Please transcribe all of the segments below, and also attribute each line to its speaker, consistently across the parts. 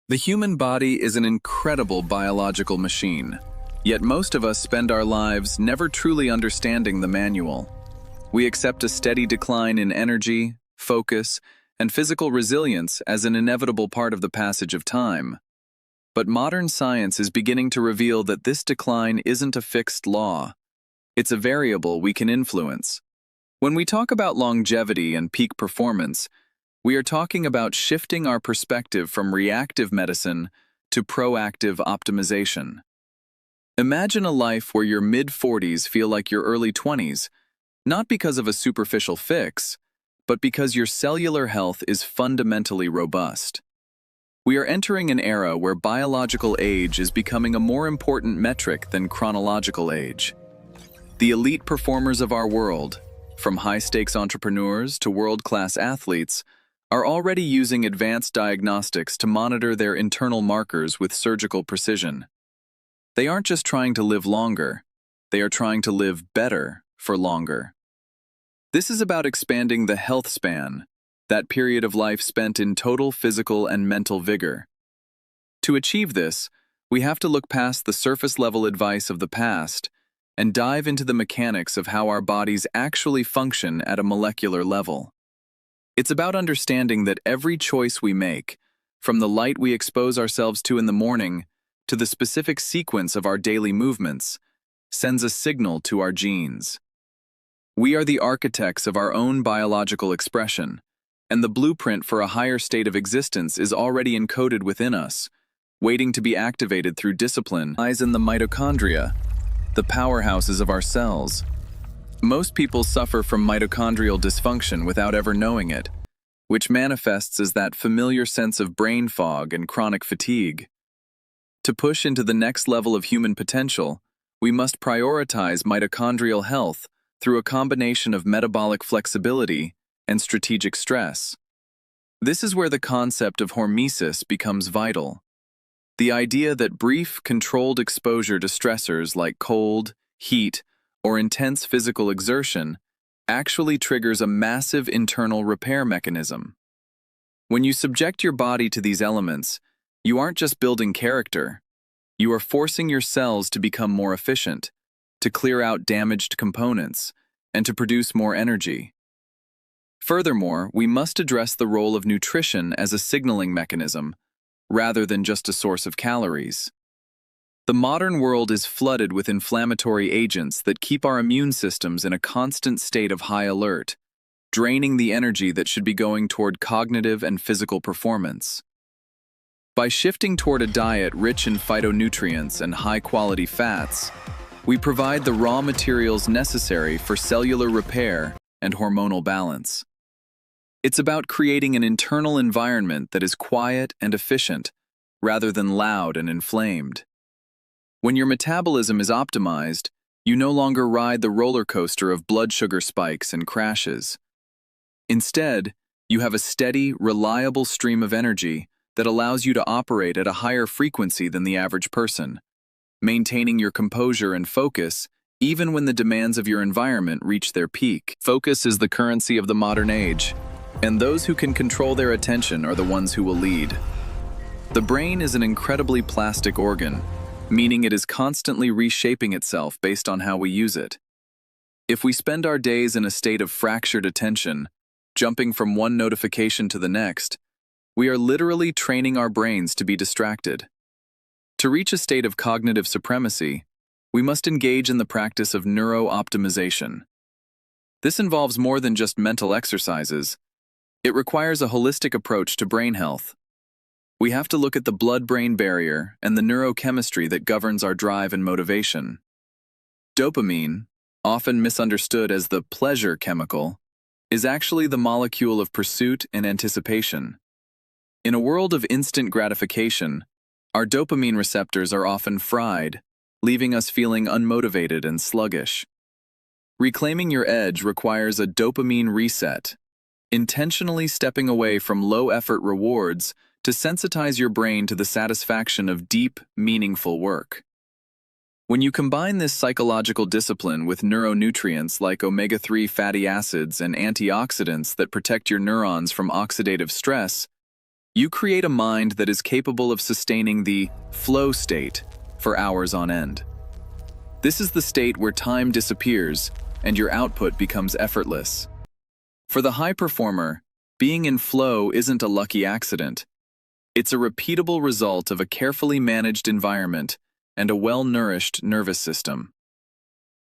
Speaker 1: The human body is an incredible biological machine, yet most of us spend our lives never truly understanding the manual. We accept a steady decline in energy, focus, and physical resilience as an inevitable part of the passage of time. But modern science is beginning to reveal that this decline isn't a fixed law. It's a variable we can influence. When we talk about longevity and peak performance, we are talking about shifting our perspective from reactive medicine to proactive optimization. Imagine a life where your mid-40s feel like your early 20s, not because of a superficial fix, but because your cellular health is fundamentally robust. We are entering an era where biological age is becoming a more important metric than chronological age. The elite performers of our world, from high-stakes entrepreneurs to world-class athletes, are already using advanced diagnostics to monitor their internal markers with surgical precision. They aren't just trying to live longer, they are trying to live better for longer. This is about expanding the health span, that period of life spent in total physical and mental vigor. To achieve this, we have to look past the surface-level advice of the past and dive into the mechanics of how our bodies actually function at a molecular level. It's about understanding that every choice we make, from the light we expose ourselves to in the morning to the specific sequence of our daily movements, sends a signal to our genes. We are the architects of our own biological expression, and the blueprint for a higher state of existence is already encoded within us, waiting to be activated through discipline. Lies in the mitochondria, the powerhouses of our cells. Most people suffer from mitochondrial dysfunction without ever knowing it, which manifests as that familiar sense of brain fog and chronic fatigue. To push into the next level of human potential, we must prioritize mitochondrial health through a combination of metabolic flexibility and strategic stress. This is where the concept of hormesis becomes vital. The idea that brief, controlled exposure to stressors like cold, heat, or intense physical exertion actually triggers a massive internal repair mechanism. When you subject your body to these elements, you aren't just building character, you are forcing your cells to become more efficient, to clear out damaged components, and to produce more energy. Furthermore, we must address the role of nutrition as a signaling mechanism, rather than just a source of calories. The modern world is flooded with inflammatory agents that keep our immune systems in a constant state of high alert, draining the energy that should be going toward cognitive and physical performance. By shifting toward a diet rich in phytonutrients and high-quality fats, we provide the raw materials necessary for cellular repair and hormonal balance. It's about creating an internal environment that is quiet and efficient, rather than loud and inflamed. When your metabolism is optimized, you no longer ride the roller coaster of blood sugar spikes and crashes. Instead, you have a steady, reliable stream of energy that allows you to operate at a higher frequency than the average person, maintaining your composure and focus even when the demands of your environment reach their peak. Focus is the currency of the modern age, and those who can control their attention are the ones who will lead. The brain is an incredibly plastic organ, meaning it is constantly reshaping itself based on how we use it. If we spend our days in a state of fractured attention, jumping from one notification to the next, we are literally training our brains to be distracted. To reach a state of cognitive supremacy, we must engage in the practice of neuro-optimization. This involves more than just mental exercises. It requires a holistic approach to brain health. We have to look at the blood-brain barrier and the neurochemistry that governs our drive and motivation. Dopamine, often misunderstood as the pleasure chemical, is actually the molecule of pursuit and anticipation. In a world of instant gratification, our dopamine receptors are often fried, leaving us feeling unmotivated and sluggish. Reclaiming your edge requires a dopamine reset, intentionally stepping away from low-effort rewards to sensitize your brain to the satisfaction of deep, meaningful work. When you combine this psychological discipline with neuronutrients like omega-3 fatty acids and antioxidants that protect your neurons from oxidative stress, You create a mind that is capable of sustaining the flow state for hours on end. This is the state where time disappears and your output becomes effortless. For the high performer, being in flow isn't a lucky accident. It's a repeatable result of a carefully managed environment and a well-nourished nervous system.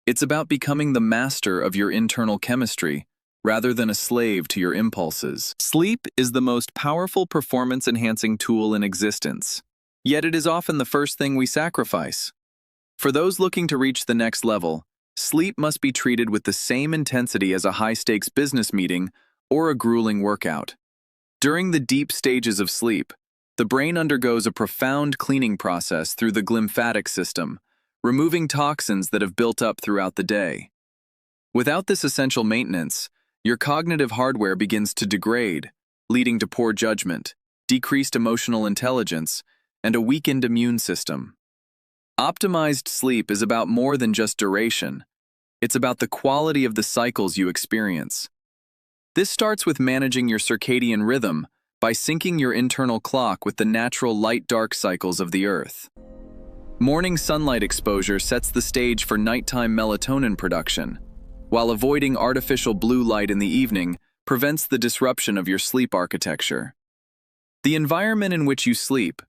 Speaker 1: It's about becoming the master of your internal chemistry rather than a slave to your impulses. Sleep is the most powerful performance-enhancing tool in existence, yet it is often the first thing we sacrifice. For those looking to reach the next level, sleep must be treated with the same intensity as a high-stakes business meeting or a grueling workout. During the deep stages of sleep, the brain undergoes a profound cleaning process through the glymphatic system, removing toxins that have built up throughout the day. Without this essential maintenance, your cognitive hardware begins to degrade, leading to poor judgment, decreased emotional intelligence, and a weakened immune system. Optimized sleep is about more than just duration. It's about the quality of the cycles you experience. This starts with managing your circadian rhythm by syncing your internal clock with the natural light-dark cycles of the Earth. Morning sunlight exposure sets the stage for nighttime melatonin production, while avoiding artificial blue light in the evening prevents the disruption of your sleep architecture. The environment in which you sleep,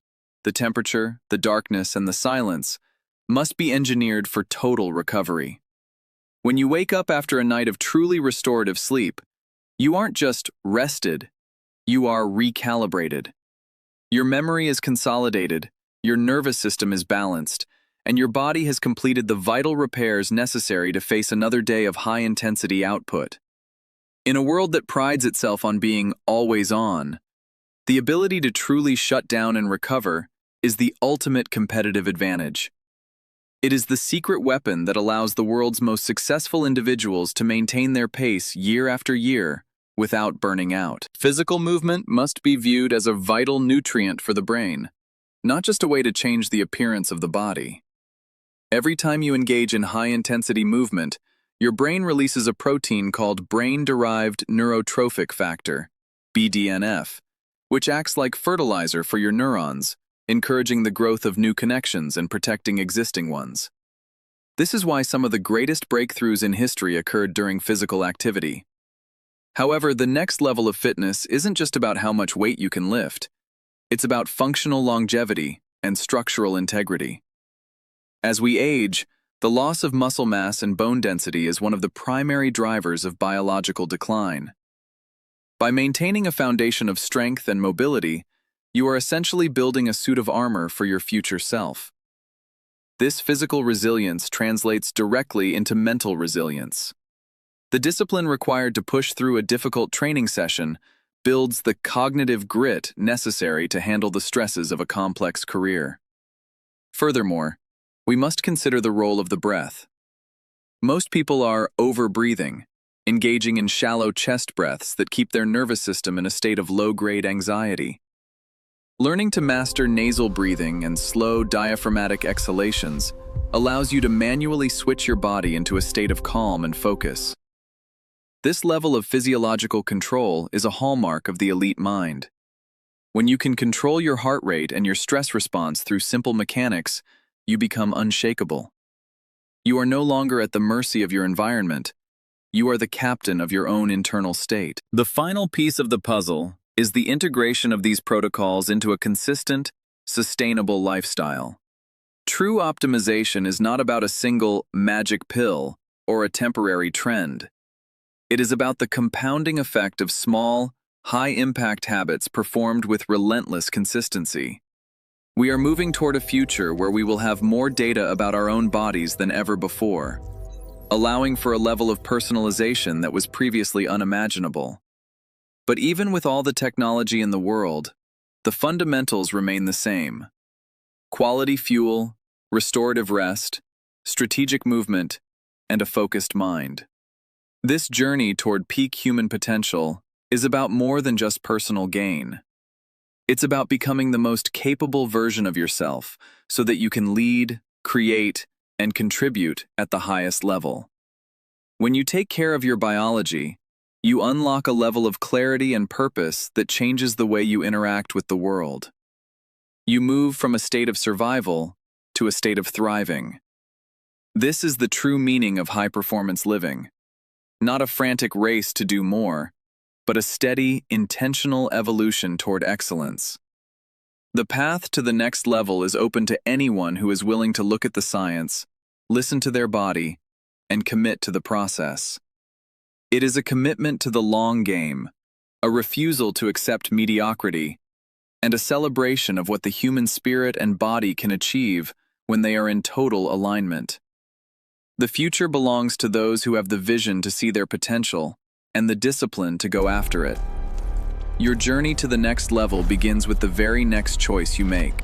Speaker 1: the temperature, the darkness, and the silence, must be engineered for total recovery. When you wake up after a night of truly restorative sleep, you aren't just rested, you are recalibrated. Your memory is consolidated, your nervous system is balanced, and your body has completed the vital repairs necessary to face another day of high-intensity output. In a world that prides itself on being always on, the ability to truly shut down and recover is the ultimate competitive advantage. It is the secret weapon that allows the world's most successful individuals to maintain their pace year after year without burning out. Physical movement must be viewed as a vital nutrient for the brain, not just a way to change the appearance of the body. Every time you engage in high-intensity movement, your brain releases a protein called brain-derived neurotrophic factor, BDNF, which acts like fertilizer for your neurons, encouraging the growth of new connections and protecting existing ones. This is why some of the greatest breakthroughs in history occurred during physical activity. However, the next level of fitness isn't just about how much weight you can lift. It's about functional longevity and structural integrity. As we age, the loss of muscle mass and bone density is one of the primary drivers of biological decline. By maintaining a foundation of strength and mobility, you are essentially building a suit of armor for your future self. This physical resilience translates directly into mental resilience. The discipline required to push through a difficult training session builds the cognitive grit necessary to handle the stresses of a complex career. Furthermore, we must consider the role of the breath. Most people are over-breathing, engaging in shallow chest breaths that keep their nervous system in a state of low-grade anxiety. Learning to master nasal breathing and slow diaphragmatic exhalations allows you to manually switch your body into a state of calm and focus. This level of physiological control is a hallmark of the elite mind. When you can control your heart rate and your stress response through simple mechanics, you become unshakable. You are no longer at the mercy of your environment. You are the captain of your own internal state. The final piece of the puzzle is the integration of these protocols into a consistent, sustainable lifestyle. True optimization is not about a single magic pill or a temporary trend. It is about the compounding effect of small, high-impact habits performed with relentless consistency. We are moving toward a future where we will have more data about our own bodies than ever before, allowing for a level of personalization that was previously unimaginable. But even with all the technology in the world, the fundamentals remain the same. Quality fuel, restorative rest, strategic movement, and a focused mind. This journey toward peak human potential is about more than just personal gain. It's about becoming the most capable version of yourself so that you can lead, create, and contribute at the highest level. When you take care of your biology, You unlock a level of clarity and purpose that changes the way you interact with the world. You move from a state of survival to a state of thriving. This is the true meaning of high-performance living. Not a frantic race to do more, but a steady, intentional evolution toward excellence. The path to the next level is open to anyone who is willing to look at the science, listen to their body, and commit to the process. It is a commitment to the long game, a refusal to accept mediocrity, and a celebration of what the human spirit and body can achieve when they are in total alignment. The future belongs to those who have the vision to see their potential and the discipline to go after it. Your journey to the next level begins with the very next choice you make.